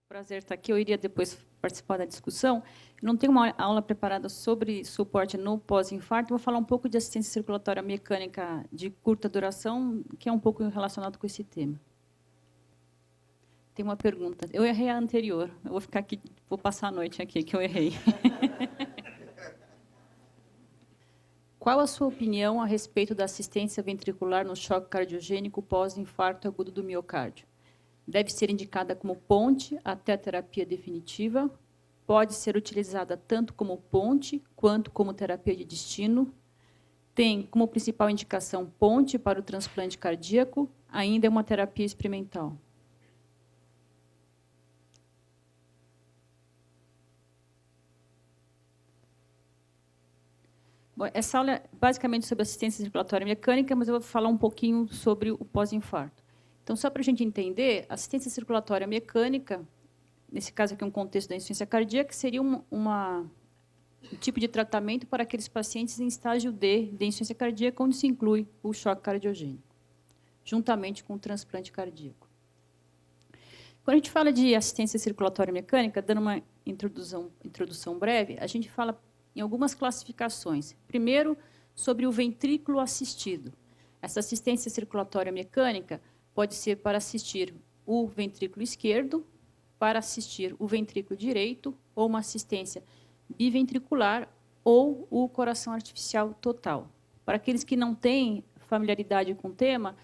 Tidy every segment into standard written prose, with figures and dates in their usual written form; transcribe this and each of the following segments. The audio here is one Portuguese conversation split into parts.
Prazer estar aqui. Eu iria depois participar da discussão. Eu não tenho uma aula preparada sobre suporte no pós-infarto. Vou falar um pouco de assistência circulatória mecânica de curta duração, que é um pouco relacionado com esse tema. Tem uma pergunta. Eu errei a anterior. Eu vou ficar aqui, vou passar a noite aqui, que eu errei. Qual a sua opinião a respeito da assistência ventricular no choque cardiogênico pós-infarto agudo do miocárdio? Deve ser indicada como ponte até a terapia definitiva? Pode ser utilizada tanto como ponte quanto como terapia de destino? Tem como principal indicação ponte para o transplante cardíaco? Ainda é uma terapia experimental. Bom, essa aula é basicamente sobre assistência circulatória mecânica, mas eu vou falar um pouquinho sobre o pós-infarto. Então, só para a gente entender, assistência circulatória mecânica, nesse caso aqui um contexto da insuficiência cardíaca, seria um tipo de tratamento para aqueles pacientes em estágio D de insuficiência cardíaca, onde se inclui o choque cardiogênico, juntamente com o transplante cardíaco. Quando a gente fala de assistência circulatória mecânica, dando uma introdução breve, a gente fala em algumas classificações. Primeiro, sobre o ventrículo assistido. Essa assistência circulatória mecânica pode ser para assistir o ventrículo esquerdo, para assistir o ventrículo direito, ou uma assistência biventricular, ou o coração artificial total. Para aqueles que não têm familiaridade com o tema,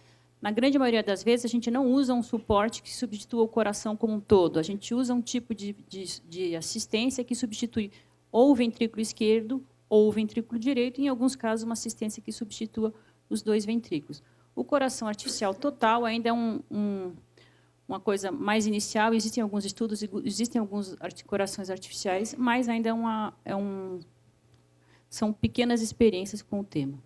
na grande maioria das vezes, a gente não usa um suporte que substitua o coração como um todo. A gente usa um tipo de assistência que substitui ou o ventrículo esquerdo ou o ventrículo direito, em alguns casos, uma assistência que substitua os dois ventrículos. O coração artificial total ainda é uma coisa mais inicial, existem alguns estudos, existem alguns corações artificiais, mas ainda são pequenas experiências com o tema.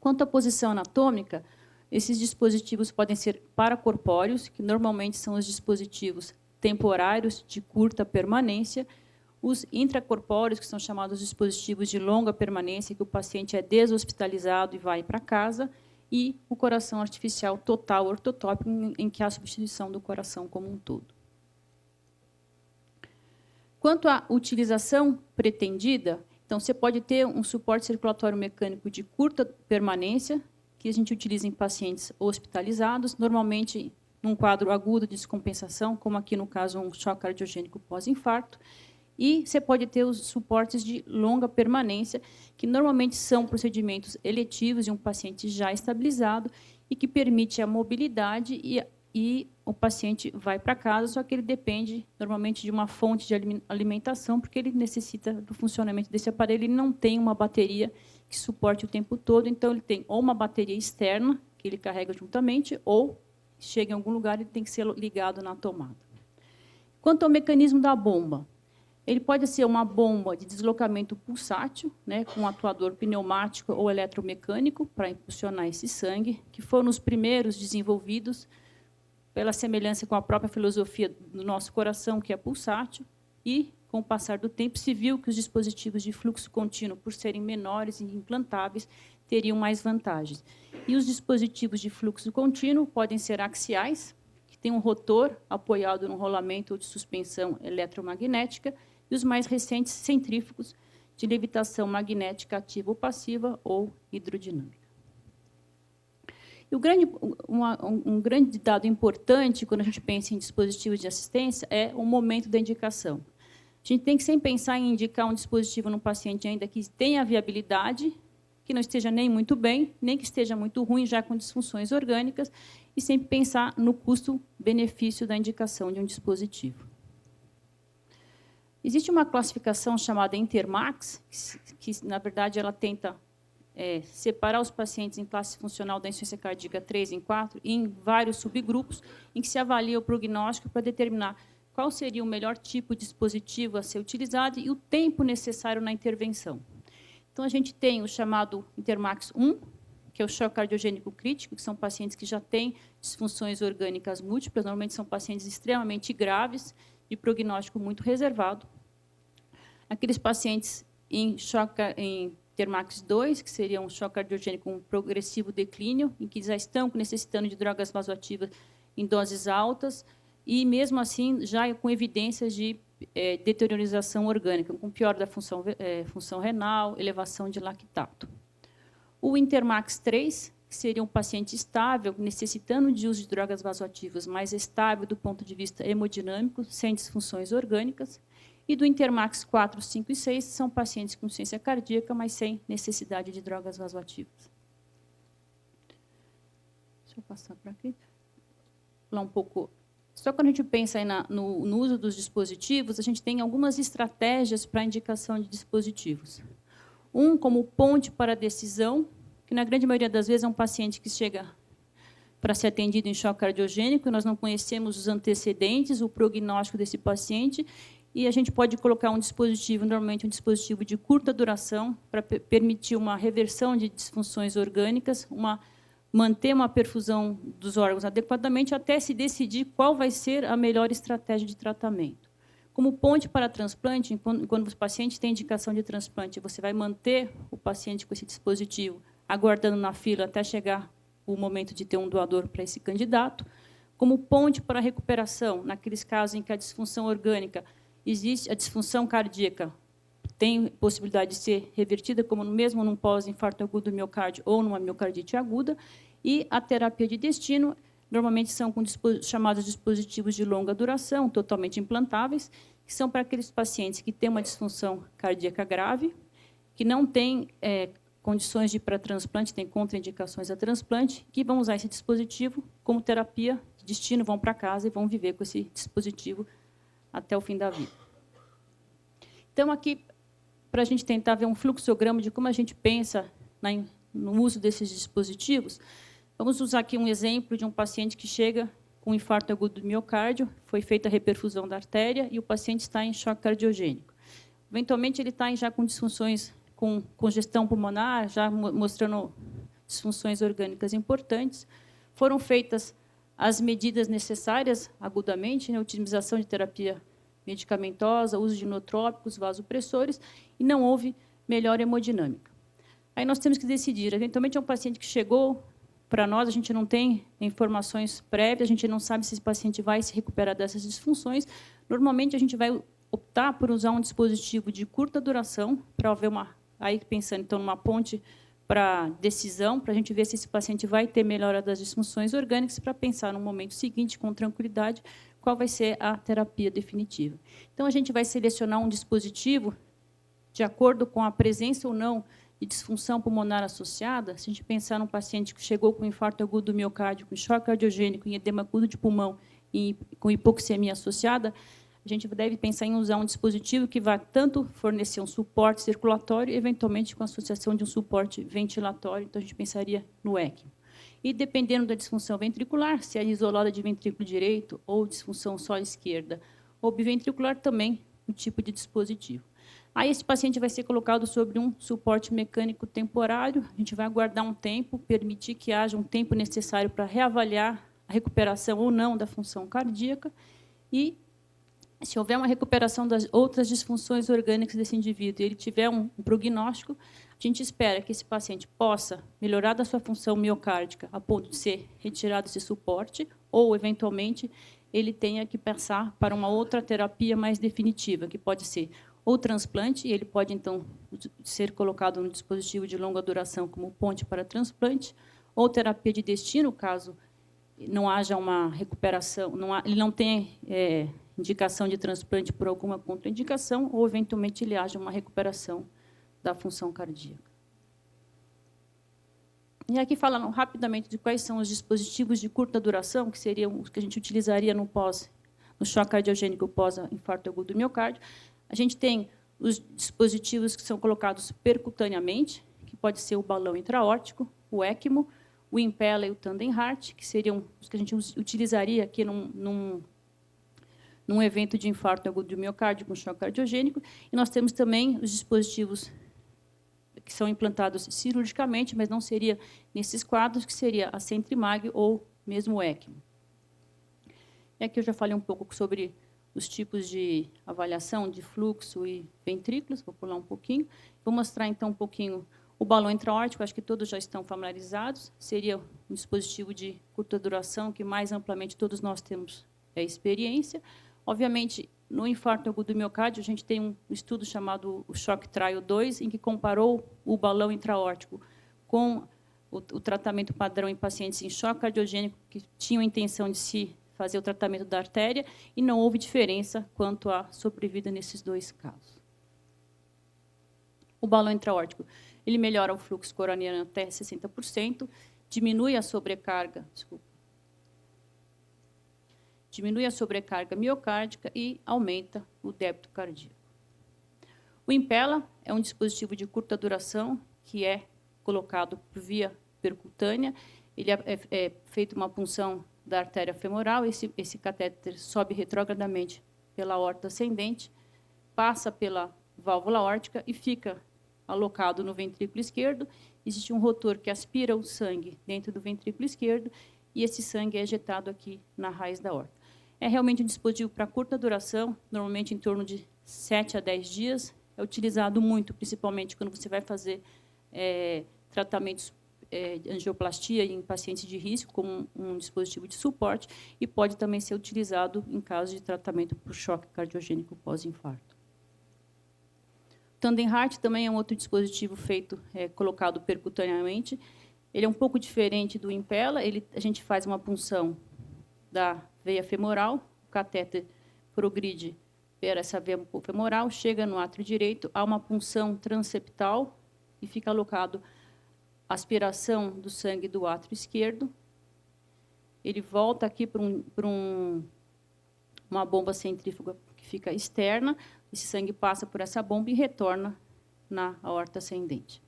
Quanto à posição anatômica, esses dispositivos podem ser paracorpóreos, que normalmente são os dispositivos temporários de curta permanência, os intracorpóreos, que são chamados dispositivos de longa permanência, que o paciente é deshospitalizado e vai para casa, e o coração artificial total ortotópico, em que há a substituição do coração como um todo. Quanto à utilização pretendida, então, você pode ter um suporte circulatório mecânico de curta permanência, que a gente utiliza em pacientes hospitalizados, normalmente num quadro agudo de descompensação, como aqui no caso um choque cardiogênico pós-infarto, e você pode ter os suportes de longa permanência, que normalmente são procedimentos eletivos de um paciente já estabilizado e que permite a mobilidade e o paciente vai para casa, só que ele depende normalmente de uma fonte de alimentação, porque ele necessita do funcionamento desse aparelho, ele não tem uma bateria que suporte o tempo todo, então ele tem ou uma bateria externa, que ele carrega juntamente, ou chega em algum lugar, ele tem que ser ligado na tomada. Quanto ao mecanismo da bomba, ele pode ser uma bomba de deslocamento pulsátil, né, com um atuador pneumático ou eletromecânico, para impulsionar esse sangue, que foram os primeiros desenvolvidos pela semelhança com a própria filosofia do nosso coração, que é pulsátil, e, com o passar do tempo, se viu que os dispositivos de fluxo contínuo, por serem menores e implantáveis, teriam mais vantagens. E os dispositivos de fluxo contínuo podem ser axiais, que tem um rotor apoiado num rolamento ou de suspensão eletromagnética, e os mais recentes, centrífugos, de levitação magnética ativa ou passiva ou hidrodinâmica. E um grande dado importante, quando a gente pensa em dispositivos de assistência, é o momento da indicação. A gente tem que sempre pensar em indicar um dispositivo no paciente ainda que tenha viabilidade, que não esteja nem muito bem, nem que esteja muito ruim, já com disfunções orgânicas, e sempre pensar no custo-benefício da indicação de um dispositivo. Existe uma classificação chamada Intermax, que na verdade, ela tenta separar os pacientes em classe funcional da insuficiência cardíaca 3 em 4, em vários subgrupos, em que se avalia o prognóstico para determinar qual seria o melhor tipo de dispositivo a ser utilizado e o tempo necessário na intervenção. Então, a gente tem o chamado Intermax 1, que é o choque cardiogênico crítico, que são pacientes que já têm disfunções orgânicas múltiplas, normalmente são pacientes extremamente graves, de prognóstico muito reservado. Aqueles pacientes em Intermax 2, que seria um choque cardiogênico com progressivo declínio, em que já estão necessitando de drogas vasoativas em doses altas, e, mesmo assim, já com evidências de deteriorização orgânica, com piora da função renal, elevação de lactato. O Intermax 3, que seria um paciente estável, necessitando de uso de drogas vasoativas, mas estável do ponto de vista hemodinâmico, sem disfunções orgânicas. E do Intermax 4, 5 e 6, são pacientes com insuficiência cardíaca, mas sem necessidade de drogas vasoativas. Deixa eu passar para aqui. Lá um pouco. Só quando a gente pensa aí no uso dos dispositivos, a gente tem algumas estratégias para a indicação de dispositivos. Como ponte para a decisão, que na grande maioria das vezes é um paciente que chega para ser atendido em choque cardiogênico, e nós não conhecemos os antecedentes, o prognóstico desse paciente, e a gente pode colocar um dispositivo, normalmente um dispositivo de curta duração, para permitir uma reversão de disfunções orgânicas, manter uma perfusão dos órgãos adequadamente, até se decidir qual vai ser a melhor estratégia de tratamento. Como ponte para transplante, quando o paciente tem indicação de transplante, você vai manter o paciente com esse dispositivo, aguardando na fila até chegar o momento de ter um doador para esse candidato. Como ponte para a recuperação, naqueles casos em que a disfunção orgânica existe, a disfunção cardíaca tem possibilidade de ser revertida, como mesmo num pós-infarto agudo do miocárdio ou numa miocardite aguda, e a terapia de destino, normalmente são com chamados dispositivos de longa duração, totalmente implantáveis, que são para aqueles pacientes que têm uma disfunção cardíaca grave, que não têm condições de ir para transplante, têm contraindicações a transplante, que vão usar esse dispositivo como terapia de destino, vão para casa e vão viver com esse dispositivo até o fim da vida. Então, aqui, para a gente tentar ver um fluxograma de como a gente pensa no uso desses dispositivos, vamos usar aqui um exemplo de um paciente que chega com infarto agudo do miocárdio, foi feita a reperfusão da artéria e o paciente está em choque cardiogênico. Eventualmente, ele está já com disfunções, com congestão pulmonar, já mostrando disfunções orgânicas importantes. Foram feitas as medidas necessárias agudamente, né, utilização de terapia medicamentosa, uso de inotrópicos, vasopressores, e não houve melhora hemodinâmica. Aí nós temos que decidir, eventualmente é um paciente que chegou para nós, a gente não tem informações prévias, a gente não sabe se esse paciente vai se recuperar dessas disfunções. Normalmente, a gente vai optar por usar um dispositivo de curta duração, para haver aí pensando então numa ponte para decisão, para a gente ver se esse paciente vai ter melhora das disfunções orgânicas, para pensar no momento seguinte, com tranquilidade, qual vai ser a terapia definitiva. Então, a gente vai selecionar um dispositivo de acordo com a presença ou não de disfunção pulmonar associada. Se a gente pensar num paciente que chegou com infarto agudo do miocárdio, com choque cardiogênico, em edema agudo de pulmão e com hipoxemia associada, a gente deve pensar em usar um dispositivo que vai tanto fornecer um suporte circulatório, eventualmente com associação de um suporte ventilatório. Então, a gente pensaria no ECMO. E, dependendo da disfunção ventricular, se é isolada de ventrículo direito ou disfunção só esquerda, ou biventricular, também um tipo de dispositivo. Aí, esse paciente vai ser colocado sobre um suporte mecânico temporário. A gente vai aguardar um tempo, permitir que haja um tempo necessário para reavaliar a recuperação ou não da função cardíaca. E, se houver uma recuperação das outras disfunções orgânicas desse indivíduo e ele tiver um prognóstico, a gente espera que esse paciente possa melhorar da sua função miocárdica a ponto de ser retirado desse suporte, ou, eventualmente, ele tenha que passar para uma outra terapia mais definitiva, que pode ser ou transplante, e ele pode, então, ser colocado no dispositivo de longa duração como ponte para transplante, ou terapia de destino, caso não haja uma recuperação, ele não tenha indicação de transplante por alguma contraindicação, ou, eventualmente, ele haja uma recuperação da função cardíaca. E aqui falando rapidamente de quais são os dispositivos de curta duração, que seriam os que a gente utilizaria no choque cardiogênico pós-infarto agudo do miocárdio. A gente tem os dispositivos que são colocados percutaneamente, que pode ser o balão intraórtico, o ECMO, o Impella e o Tandem Heart, que seriam os que a gente utilizaria aqui num evento de infarto agudo do miocárdio com choque cardiogênico. E nós temos também os dispositivos que são implantados cirurgicamente, mas não seria nesses quadros, que seria a Centrimag ou mesmo o ECMO. E aqui eu já falei um pouco sobre os tipos de avaliação de fluxo e ventrículos, vou pular um pouquinho. Vou mostrar, então, um pouquinho o balão intraórtico, acho que todos já estão familiarizados, seria um dispositivo de curta duração, que mais amplamente todos nós temos experiência. Obviamente, no infarto agudo do miocárdio, a gente tem um estudo chamado o Shock Trial 2, em que comparou o balão intraórtico com o tratamento padrão em pacientes em choque cardiogênico que tinham a intenção de se fazer o tratamento da artéria, e não houve diferença quanto à sobrevida nesses dois casos. O balão intraórtico, ele melhora o fluxo coronariano até 60%, diminui a sobrecarga, diminui a sobrecarga miocárdica e aumenta o débito cardíaco. O Impella é um dispositivo de curta duração que é colocado por via percutânea. Ele é feita uma punção da artéria femoral, esse catéter sobe retrogradamente pela aorta ascendente, passa pela válvula aórtica e fica alocado no ventrículo esquerdo. Existe um rotor que aspira o sangue dentro do ventrículo esquerdo e esse sangue é ejetado aqui na raiz da aorta. É realmente um dispositivo para curta duração, normalmente em torno de 7 a 10 dias. É utilizado muito, principalmente quando você vai fazer tratamentos de angioplastia em pacientes de risco, como um dispositivo de suporte, e pode também ser utilizado em caso de tratamento por choque cardiogênico pós-infarto. O Tandem Heart também é um outro dispositivo colocado percutaneamente. Ele é um pouco diferente do Impella. A gente faz uma punção da veia femoral, o catéter progride para essa veia femoral, chega no átrio direito, há uma punção transeptal e fica alocado a aspiração do sangue do átrio esquerdo. Ele volta aqui para uma bomba centrífuga que fica externa, esse sangue passa por essa bomba e retorna na aorta ascendente.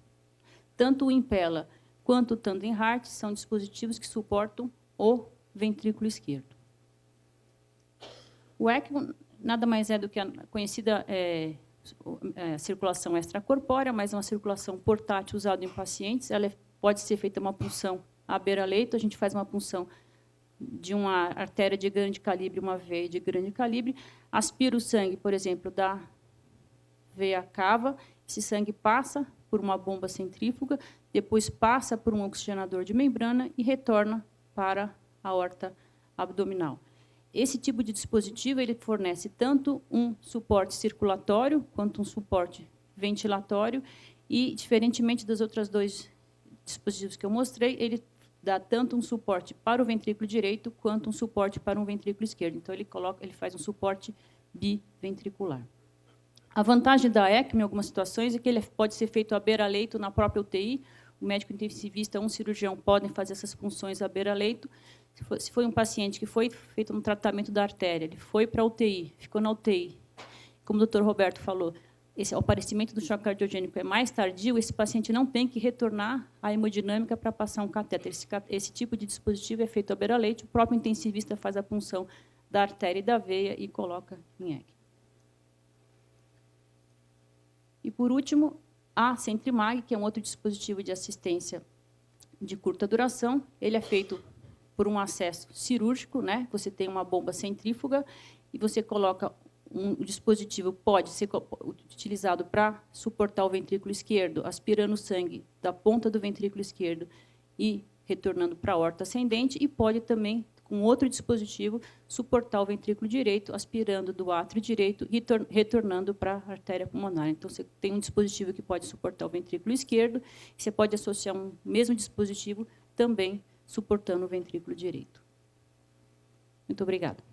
Tanto o Impella quanto o Tandem Heart são dispositivos que suportam o ventrículo esquerdo. O ECMO nada mais é do que a conhecida circulação extracorpórea, mas é uma circulação portátil usada em pacientes. Ela pode ser feita uma punção à beira-leito, a gente faz uma punção de uma artéria de grande calibre, uma veia de grande calibre, aspira o sangue, por exemplo, da veia cava, esse sangue passa por uma bomba centrífuga, depois passa por um oxigenador de membrana e retorna para a aorta abdominal. Esse tipo de dispositivo ele fornece tanto um suporte circulatório quanto um suporte ventilatório e, diferentemente dos outros dois dispositivos que eu mostrei, ele dá tanto um suporte para o ventrículo direito quanto um suporte para um ventrículo esquerdo. Então, ele faz um suporte biventricular. A vantagem da ECMO, em algumas situações, é que ele pode ser feito à beira-leito na própria UTI. O médico intensivista, um cirurgião podem fazer essas funções à beira-leito. Se foi um paciente que foi feito um tratamento da artéria, ele foi para a UTI, ficou na UTI, como o doutor Roberto falou, o aparecimento do choque cardiogênico é mais tardio, esse paciente não tem que retornar à hemodinâmica para passar um catéter. Esse tipo de dispositivo é feito à beira-leito, o próprio intensivista faz a punção da artéria e da veia e coloca em ECMO. E, por último, a Centrimag, que é um outro dispositivo de assistência de curta duração. Ele é feito por um acesso cirúrgico, né? Você tem uma bomba centrífuga e você coloca um dispositivo, pode ser utilizado para suportar o ventrículo esquerdo, aspirando o sangue da ponta do ventrículo esquerdo e retornando para a aorta ascendente, e pode também, com outro dispositivo, suportar o ventrículo direito, aspirando do átrio direito e retornando para a artéria pulmonar. Então, você tem um dispositivo que pode suportar o ventrículo esquerdo, e você pode associar um mesmo dispositivo também suportando o ventrículo direito. Muito obrigada.